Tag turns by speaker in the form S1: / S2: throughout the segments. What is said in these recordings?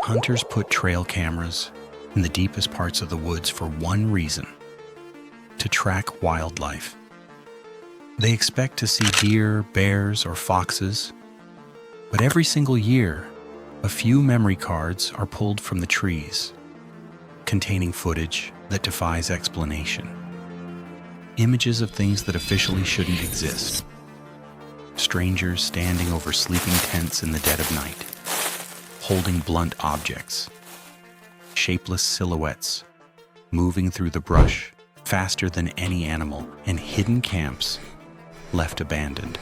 S1: Hunters put trail cameras in the deepest parts of the woods for one reason: to track wildlife. They expect to see deer, bears, or foxes, but every single year, a few memory cards are pulled from the trees, containing footage that defies explanation. Images of things that officially shouldn't exist. Strangers standing over sleeping tents in the dead of night, holding blunt objects. Shapeless silhouettes, moving through the brush faster than any animal, and hidden camps left abandoned,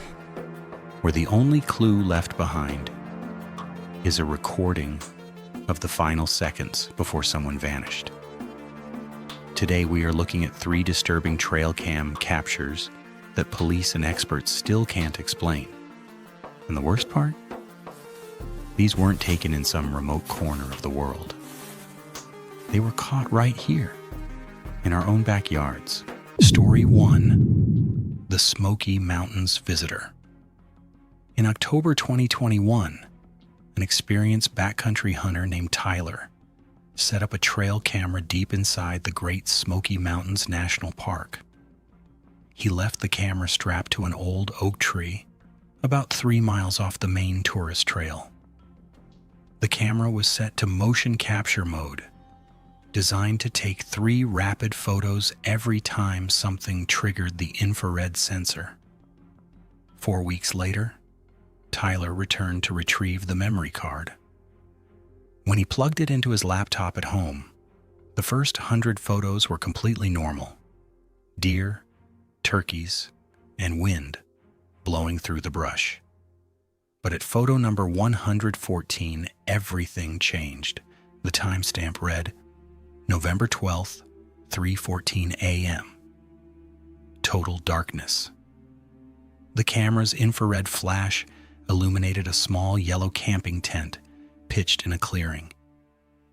S1: where the only clue left behind is a recording of the final seconds before someone vanished. Today we are looking at 3 disturbing trail cam captures that police and experts still can't explain. And the worst part? These weren't taken in some remote corner of the world. They were caught right here, in our own backyards. Story 1: The Smoky Mountains Visitor. In October 2021, an experienced backcountry hunter named Tyler set up a trail camera deep inside the Great Smoky Mountains National Park. He left the camera strapped to an old oak tree about 3 miles off the main tourist trail. The camera was set to motion capture mode, designed to take 3 rapid photos every time something triggered the infrared sensor. 4 weeks later, Tyler returned to retrieve the memory card. When he plugged it into his laptop at home, the first 100 photos were completely normal. Deer, turkeys, and wind blowing through the brush. But at photo number 114, everything changed. The timestamp read November 12th, 3:14 a.m. Total darkness. The camera's infrared flash illuminated a small yellow camping tent pitched in a clearing.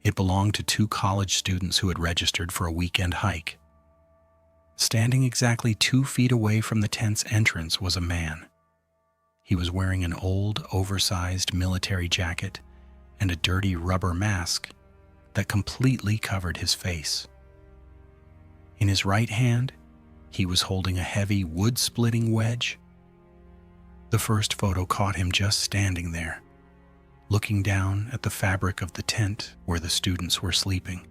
S1: It belonged to 2 college students who had registered for a weekend hike. Standing exactly 2 feet away from the tent's entrance was a man. He was wearing an old, oversized military jacket and a dirty rubber mask that completely covered his face. In his right hand, he was holding a heavy wood-splitting wedge. The first photo caught him just standing there, looking down at the fabric of the tent where the students were sleeping.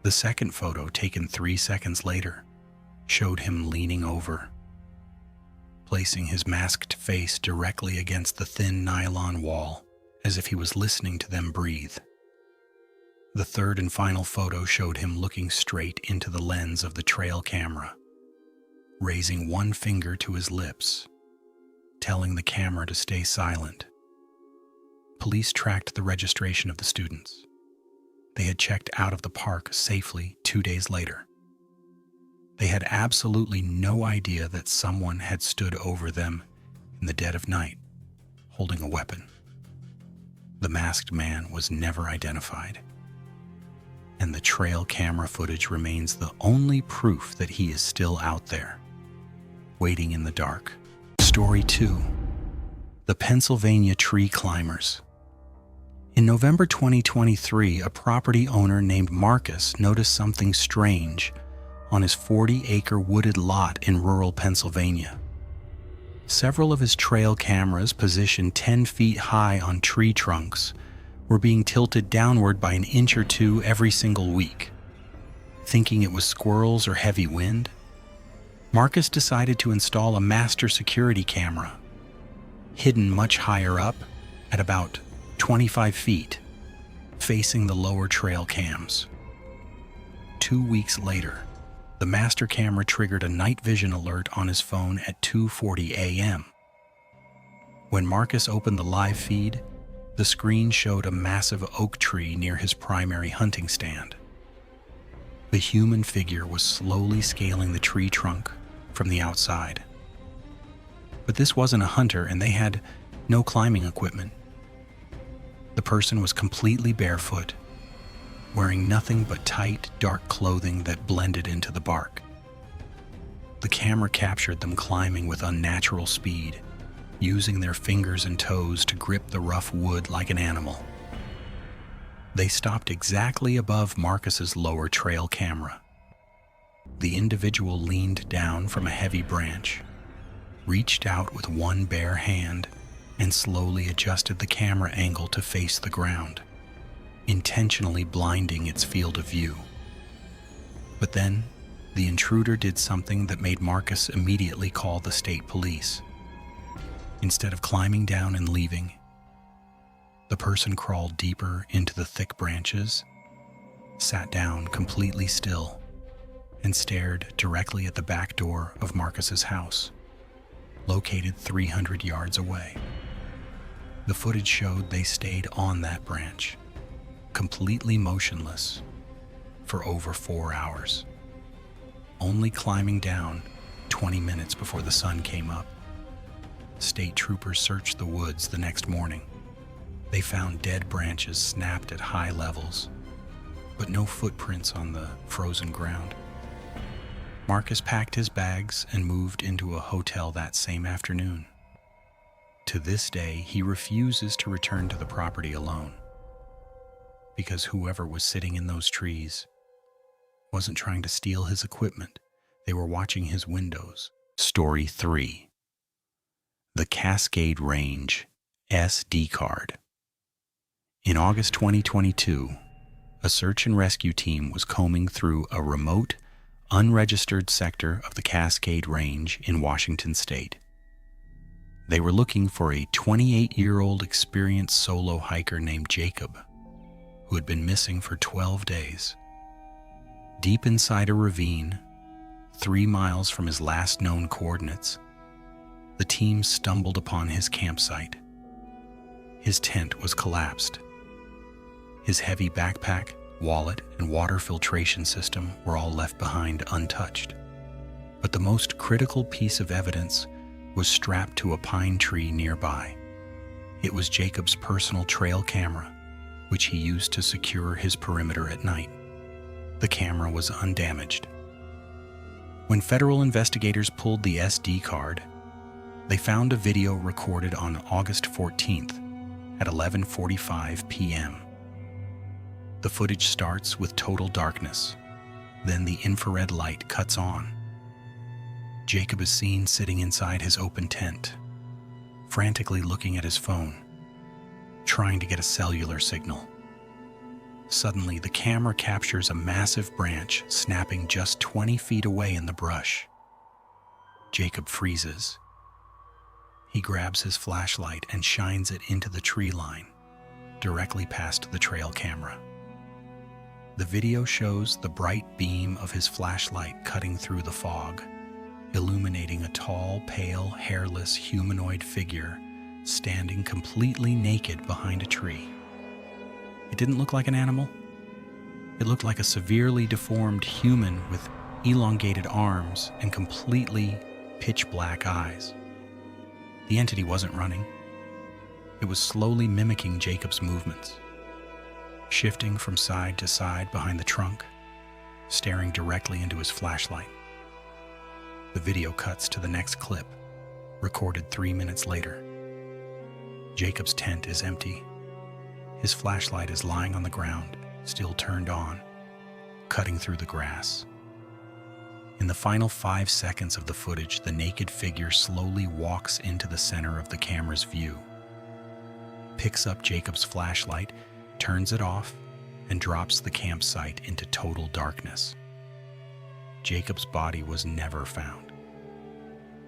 S1: The second photo, taken 3 seconds later, showed him leaning over, placing his masked face directly against the thin nylon wall, as if he was listening to them breathe. The third and final photo showed him looking straight into the lens of the trail camera, raising one finger to his lips, telling the camera to stay silent. Police tracked the registration of the students. They had checked out of the park safely 2 days later. They had absolutely no idea that someone had stood over them in the dead of night, holding a weapon. The masked man was never identified, and the trail camera footage remains the only proof that he is still out there, waiting in the dark. Story 2: The Pennsylvania Tree Climbers. In November 2023, a property owner named Marcus noticed something strange on his 40-acre wooded lot in rural Pennsylvania. Several of his trail cameras, positioned 10 feet high on tree trunks, were being tilted downward by an inch or 2 every single week. Thinking it was squirrels or heavy wind, Marcus decided to install a master security camera, hidden much higher up at about 25 feet, facing the lower trail cams. 2 weeks later, the master camera triggered a night vision alert on his phone at 2:40 a.m. When Marcus opened the live feed, the screen showed a massive oak tree near his primary hunting stand. The human figure was slowly scaling the tree trunk from the outside. But this wasn't a hunter, and they had no climbing equipment. The person was completely barefoot, wearing nothing but tight, dark clothing that blended into the bark. The camera captured them climbing with unnatural speed, using their fingers and toes to grip the rough wood like an animal. They stopped exactly above Marcus's lower trail camera. The individual leaned down from a heavy branch, reached out with one bare hand, and slowly adjusted the camera angle to face the ground, intentionally blinding its field of view. But then, the intruder did something that made Marcus immediately call the state police. Instead of climbing down and leaving, the person crawled deeper into the thick branches, sat down completely still, and stared directly at the back door of Marcus's house, located 300 yards away. The footage showed they stayed on that branch, completely motionless, for over 4 hours, only climbing down 20 minutes before the sun came up. State troopers searched the woods the next morning. They found dead branches snapped at high levels, but no footprints on the frozen ground. Marcus packed his bags and moved into a hotel that same afternoon. To this day, he refuses to return to the property alone, because whoever was sitting in those trees wasn't trying to steal his equipment. They were watching his windows. Story 3. The Cascade Range SD card. In August 2022, a search and rescue team was combing through a remote, unregistered sector of the Cascade Range in Washington state. They were looking for a 28-year-old experienced solo hiker named Jacob, who had been missing for 12 days. Deep inside a ravine, 3 miles from his last known coordinates, the team stumbled upon his campsite. His tent was collapsed. His heavy backpack, wallet, and water filtration system were all left behind untouched. But the most critical piece of evidence was strapped to a pine tree nearby. It was Jacob's personal trail camera, which he used to secure his perimeter at night. The camera was undamaged. When federal investigators pulled the SD card, they found a video recorded on August 14th at 11:45 p.m. The footage starts with total darkness. Then the infrared light cuts on. Jacob is seen sitting inside his open tent, frantically looking at his phone, trying to get a cellular signal. Suddenly, the camera captures a massive branch snapping just 20 feet away in the brush. Jacob freezes. He grabs his flashlight and shines it into the tree line, directly past the trail camera. The video shows the bright beam of his flashlight cutting through the fog, illuminating a tall, pale, hairless humanoid figure standing completely naked behind a tree. It didn't look like an animal. It looked like a severely deformed human with elongated arms and completely pitch-black eyes. The entity wasn't running. It was slowly mimicking Jacob's movements, shifting from side to side behind the trunk, staring directly into his flashlight. The video cuts to the next clip, recorded 3 minutes later. Jacob's tent is empty. His flashlight is lying on the ground, still turned on, cutting through the grass. In the final 5 seconds of the footage, the naked figure slowly walks into the center of the camera's view, picks up Jacob's flashlight, turns it off, and drops the campsite into total darkness. Jacob's body was never found.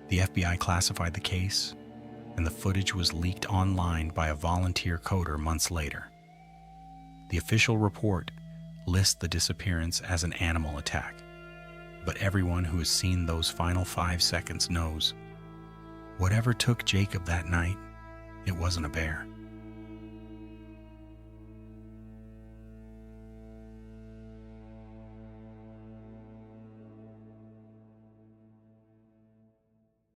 S1: The FBI classified the case, and the footage was leaked online by a volunteer coder months later. The official report lists the disappearance as an animal attack, but everyone who has seen those final 5 seconds knows whatever took Jacob that night, it wasn't a bear.